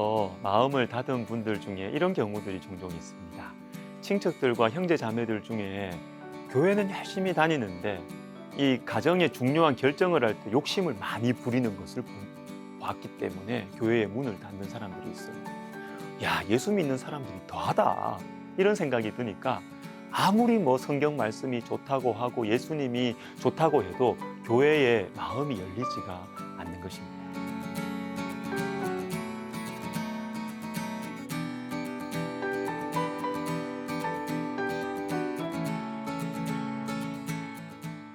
교회에서 마음을 닫은 분들 중에 이런 경우들이 종종 있습니다. 친척들과 형제 자매들 중에 교회는 열심히 다니는데 이 가정의 중요한 결정을 할 때 욕심을 많이 부리는 것을 봤기 때문에 교회의 문을 닫는 사람들이 있어요. 야, 예수 믿는 사람들이 더하다 이런 생각이 드니까 아무리 성경 말씀이 좋다고 하고 예수님이 좋다고 해도 교회의 마음이 열리지가 않는 것입니다.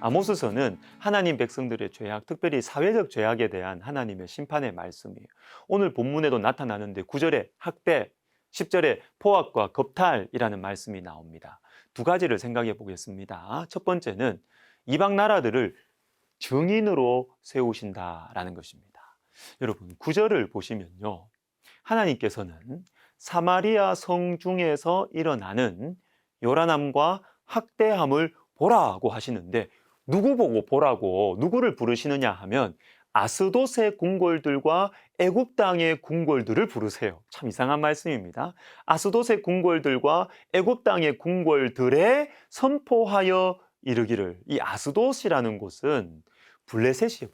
아모스서는 하나님 백성들의 죄악, 특별히 사회적 죄악에 대한 하나님의 심판의 말씀이에요. 오늘 본문에도 나타나는데 9절에 학대, 10절에 포악과 겁탈이라는 말씀이 나옵니다. 두 가지를 생각해 보겠습니다. 첫 번째는 이방 나라들을 증인으로 세우신다라는 것입니다. 여러분 9절을 보시면요, 하나님께서는 사마리아 성 중에서 일어나는 요란함과 학대함을 보라고 하시는데, 누구 보고 보라고 누구를 부르시느냐 하면 아스돗의 궁궐들과 애굽 땅의 궁궐들을 부르세요. 참 이상한 말씀입니다. 아스돗의 궁궐들과 애굽 땅의 궁궐들에 선포하여 이르기를. 이 아스돗이라는 곳은 블레셋이에요.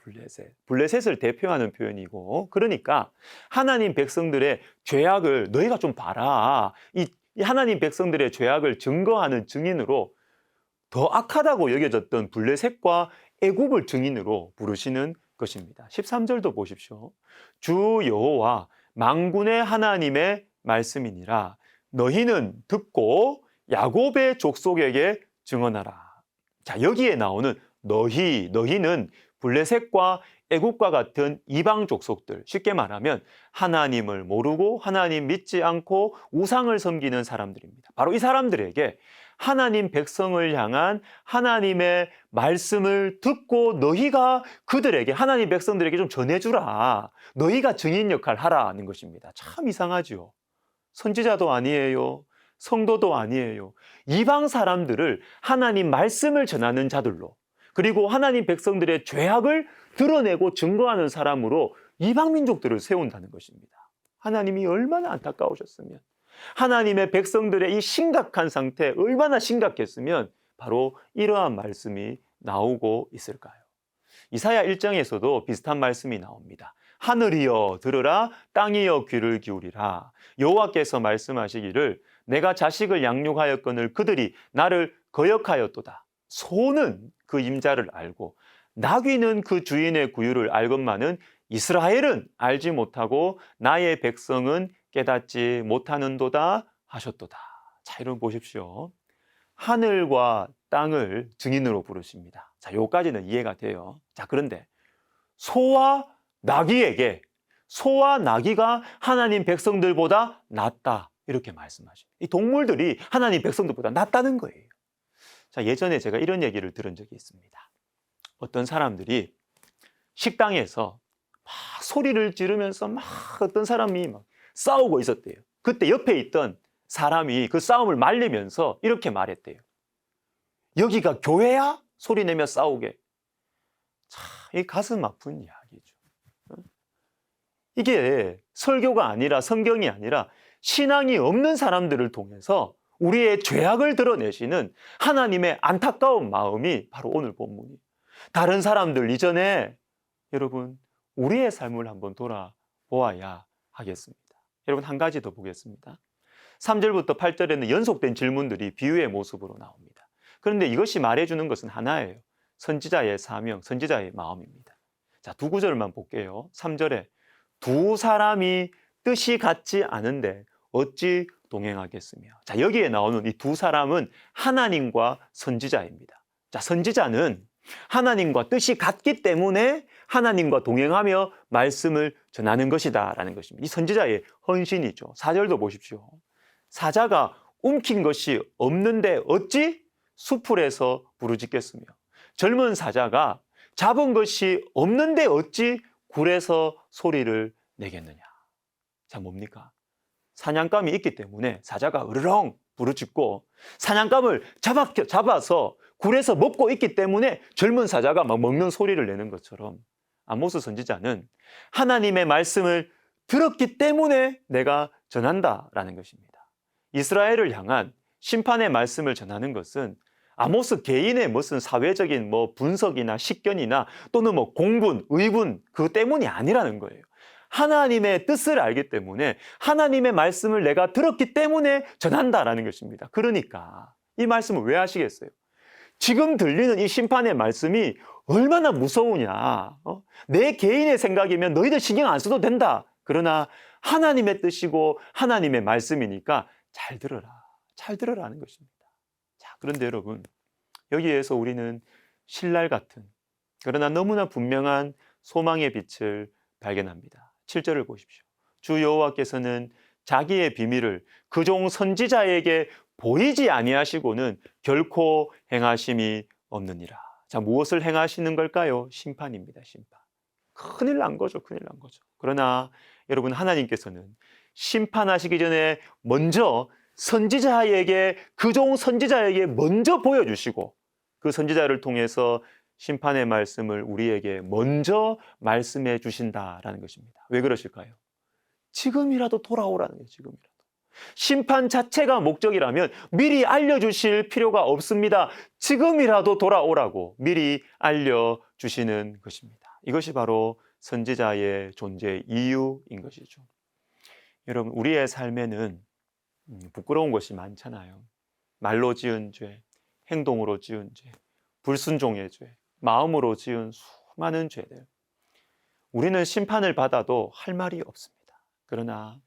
블레셋을 대표하는 표현이고, 그러니까 하나님 백성들의 죄악을 너희가 좀 봐라. 이 하나님 백성들의 죄악을 증거하는 증인으로 더 악하다고 여겨졌던 블레셋과 애굽을 증인으로 부르시는 것입니다. 13절도 보십시오. 주 여호와 만군의 하나님의 말씀이니라. 너희는 듣고 야곱의 족속에게 증언하라. 자, 여기에 나오는 너희는 블레셋과 애굽과 같은 이방 족속들, 쉽게 말하면 하나님을 모르고 하나님 믿지 않고 우상을 섬기는 사람들입니다. 바로 이 사람들에게 하나님 백성을 향한 하나님의 말씀을 듣고 너희가 그들에게, 하나님 백성들에게 좀 전해주라. 너희가 증인 역할을 하라는 것입니다. 참 이상하죠. 선지자도 아니에요. 성도도 아니에요. 이방 사람들을 하나님 말씀을 전하는 자들로, 그리고 하나님 백성들의 죄악을 드러내고 증거하는 사람으로 이방 민족들을 세운다는 것입니다. 하나님이 얼마나 안타까우셨으면, 하나님의 백성들의 이 심각한 상태 얼마나 심각했으면 바로 이러한 말씀이 나오고 있을까요? 이사야 1장에서도 비슷한 말씀이 나옵니다. 하늘이여 들으라, 땅이여 귀를 기울이라. 여호와께서 말씀하시기를 내가 자식을 양육하였거늘 그들이 나를 거역하였도다. 소는 그 임자를 알고 나귀는 그 주인의 구유를 알건만은 이스라엘은 알지 못하고 나의 백성은 깨닫지 못하는도다 하셨도다. 자, 여러분 보십시오. 하늘과 땅을 증인으로 부르십니다. 자, 요까지는 이해가 돼요. 자, 그런데 소와 나귀가 하나님 백성들보다 낫다, 이렇게 말씀하십니다. 이 동물들이 하나님 백성들보다 낫다는 거예요. 자, 예전에 제가 이런 얘기를 들은 적이 있습니다. 어떤 사람들이 식당에서 막 소리를 지르면서 어떤 사람이 싸우고 있었대요. 그때 옆에 있던 사람이 그 싸움을 말리면서 이렇게 말했대요. 여기가 교회야? 소리 내며 싸우게. 참, 이 가슴 아픈 이야기죠. 이게 설교가 아니라, 성경이 아니라 신앙이 없는 사람들을 통해서 우리의 죄악을 드러내시는 하나님의 안타까운 마음이 바로 오늘 본문이에요. 다른 사람들 이전에 여러분 우리의 삶을 한번 돌아보아야 하겠습니다. 여러분 한 가지 더 보겠습니다. 3절부터 8절에는 연속된 질문들이 비유의 모습으로 나옵니다. 그런데 이것이 말해주는 것은 하나예요. 선지자의 사명, 선지자의 마음입니다. 자, 두 구절만 볼게요. 3절에 두 사람이 뜻이 같지 않은데 어찌 동행하겠으며. 자, 여기에 나오는 이 두 사람은 하나님과 선지자입니다. 자, 선지자는 하나님과 뜻이 같기 때문에 하나님과 동행하며 말씀을 전하는 것이다 라는 것입니다. 이 선지자의 헌신이죠. 4절도 보십시오. 사자가 움킨 것이 없는데 어찌 수풀에서 부르짖겠으며. 젊은 사자가 잡은 것이 없는데 어찌 굴에서 소리를 내겠느냐. 자, 뭡니까? 사냥감이 있기 때문에 사자가 으르렁 부르짖고, 사냥감을 잡아서 굴에서 먹고 있기 때문에 젊은 사자가 막 먹는 소리를 내는 것처럼 아모스 선지자는 하나님의 말씀을 들었기 때문에 내가 전한다라는 것입니다. 이스라엘을 향한 심판의 말씀을 전하는 것은 아모스 개인의 무슨 사회적인 분석이나 식견이나 또는 공분, 의분 그 때문이 아니라는 거예요. 하나님의 뜻을 알기 때문에 하나님의 말씀을 내가 들었기 때문에 전한다라는 것입니다. 그러니까 이 말씀을 왜 하시겠어요? 지금 들리는 이 심판의 말씀이 얼마나 무서우냐. 내 개인의 생각이면 너희들 신경 안 써도 된다. 그러나 하나님의 뜻이고 하나님의 말씀이니까 잘 들어라. 잘 들으라는 것입니다. 자, 그런데 여러분, 여기에서 우리는 신랄 같은 그러나 너무나 분명한 소망의 빛을 발견합니다. 7절을 보십시오. 주 여호와께서는 자기의 비밀을 그 종 선지자에게 보이지 아니하시고는 결코 행하심이 없느니라. 자, 무엇을 행하시는 걸까요? 심판입니다. 심판. 큰일 난 거죠. 큰일 난 거죠. 그러나 여러분, 하나님께서는 심판하시기 전에 먼저 선지자에게, 그 종 선지자에게 먼저 보여주시고 그 선지자를 통해서 심판의 말씀을 우리에게 먼저 말씀해 주신다라는 것입니다. 왜 그러실까요? 지금이라도 돌아오라는 거예요. 지금이라도. 심판 자체가 목적이라면 미리 알려주실 필요가 없습니다. 지금이라도 돌아오라고 미리 알려주시는 것입니다. 이것이 바로 선지자의 존재 이유인 것이죠. 여러분, 우리의 삶에는 부끄러운 것이 많잖아요. 말로 지은 죄, 행동으로 지은 죄, 불순종의 죄, 마음으로 지은 수많은 죄들. 우리는 심판을 받아도 할 말이 없습니다. 그러나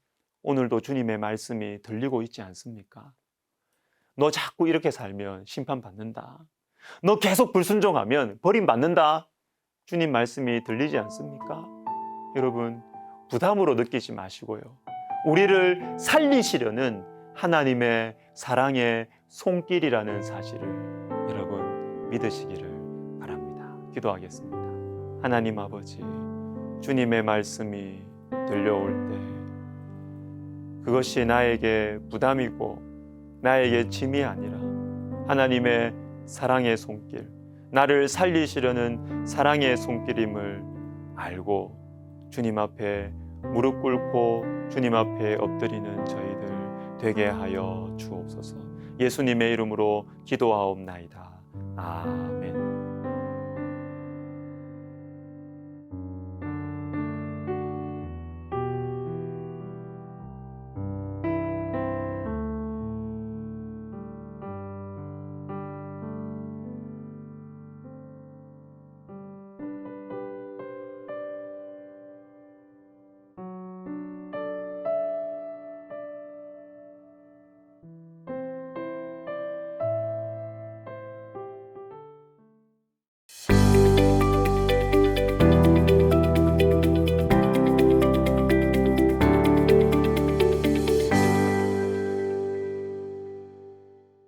오늘도 주님의 말씀이 들리고 있지 않습니까? 너 자꾸 이렇게 살면 심판받는다. 너 계속 불순종하면 버림받는다. 주님 말씀이 들리지 않습니까? 여러분, 부담으로 느끼지 마시고요. 우리를 살리시려는 하나님의 사랑의 손길이라는 사실을 여러분 믿으시기를 바랍니다. 기도하겠습니다. 하나님 아버지, 주님의 말씀이 들려올 때 그것이 나에게 부담이고 나에게 짐이 아니라 하나님의 사랑의 손길, 나를 살리시려는 사랑의 손길임을 알고 주님 앞에 무릎 꿇고 주님 앞에 엎드리는 저희들 되게 하여 주옵소서. 예수님의 이름으로 기도하옵나이다. 아멘.